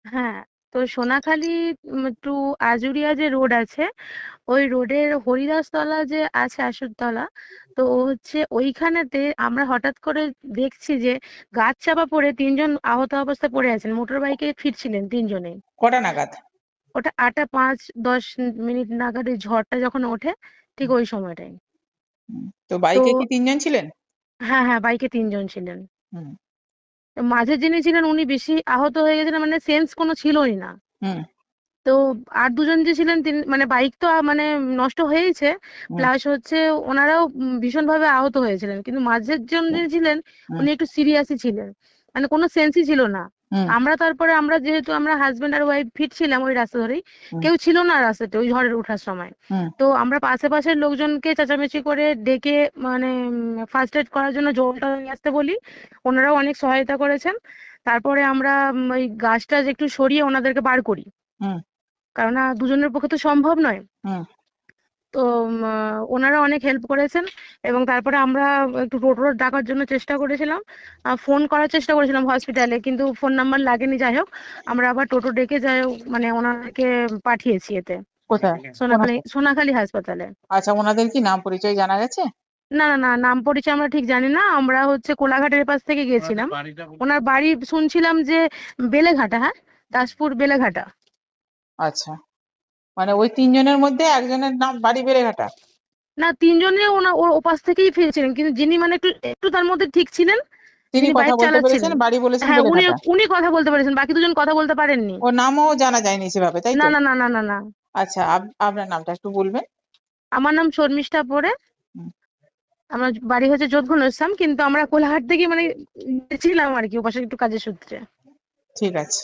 হ্যাঁ, তো সোনাখালি টু আজুরিয়া যে রোড আছে, ওই রোডের হরিদাসতলা যে আছে আসরতলা, তো ও হচ্ছে ওইখানেতে আমরা হঠাৎ করে দেখছি যে গাছ চাপা পড়ে তিনজন আহত অবস্থায় পড়ে আছেন, মোটর বাইকে ফিরছিলেন তিনজনেই। কটা নাগাদ? ওটা 8টা 5-10 মিনিট নাগাদ এই ঝড়টা যখন ওঠে, ঠিক ওই সময়টাই। তো তো বাইকে কি তিনজন ছিলেন? হ্যাঁ হ্যাঁ, বাইকে তিনজন ছিলেন। হুম। তো মাঝে যিনি ছিলেন উনি বেশি আহত হয়ে গেছিলেন, মানে সেন্স কোনো ছিলই না। হুম। তো আর দুজন যে ছিলেন তিনি, মানে বাইক তো মানে নষ্ট হয়েইছে, হুম। প্লাস হচ্ছে ওনারাও ভীষণভাবে আহত হয়েছিলেন, কিন্তু মাঝের জন যিনি ছিলেন হুম। উনি একটু সিরিয়াসই ছিলেন, মানে কোনো সেন্সই ছিল না। হুম। তারপরে আমরা যেহেতু আমরা হাজবেন্ড আর ওয়াইফ ফিরছিলাম ওই রাস্তা ধরেই, হুম। কেউ ছিল না রাস্তাতে ওই ঝড়ের ওঠার সময়। হুম। তো আমরা পাশের লোকজনকে চেঁচামেচি করে ডেকে, মানে ফার্স্ট এড করার জন্য জলটা নিয়ে আসতে বলি, ওনারাও অনেক সহায়তা করেছেন। তারপরে আমরা ওই গাছটা একটু সরিয়ে ওনাদেরকে বার করি, হুম। কারণ দুজনের পক্ষে তো সম্ভব নয়। হুম। তো ওনারা অনেক হেল্প করেছেন। এবং তারপরে আমরা একটু টোটো ডাকার জন্য চেষ্টা করেছিলাম, ফোন করার চেষ্টা করেছিলাম হসপিটালে, কিন্তু ফোন নাম্বার লাগেনি। যাই হোক, আমরা আবার টোটো ডেকে যাই হোক মানে ওনাদেরকে পাঠিয়েছি এতে, কোথায়? কোন সোনাখালি হাসপাতাল? সোনাখালি হাসপাতালে। আচ্ছা, ওনাদের কি নাম পরিচয় জানা গেছে? না না না, নাম পরিচয় আমরা ঠিক জানি না, আমরা হচ্ছে কোলাঘাটের পাশ থেকে গেছিলাম। ওনার বাড়ি শুনছিলাম যে বেলেঘাটা, হ্যাঁ, দাসপুর বেলেঘাটা। আচ্ছা, মানে ওই তিনজনের মধ্যে একজনের নাম বাড়ি বেড়েঘাটা? না, তিনজনে ওর ওপাশ থেকেই ফিরছিলেন, কিন্তু যিনি মানে একটু একটু তার মধ্যে ঠিক ছিলেন, তিনি যিনি কথা বাইক বলতে পেরেছেন, চালাচ্ছিলেন। বাড়ি বলেছেন হ্যাঁ, উনি বেলেঘাটা? উনি কথা বলতে পেরেছেন, বাকি দুজন কথা বলতে পারেননি। ওর নামও জানা যায়নি সেভাবে, তাই না তো? না না না না না। আচ্ছা, আপনার নামটা একটু বলবেন? আমার নাম শর্মিষ্ঠা পোরে। হুম। আমার বাড়ি হচ্ছে যোধঘনশ্যাম, কিন্তু আমরা কোলাঘাট থেকে মানে ছিলাম আর কি ওপাশে একটু কাজের সূত্রে। ঠিক আছে।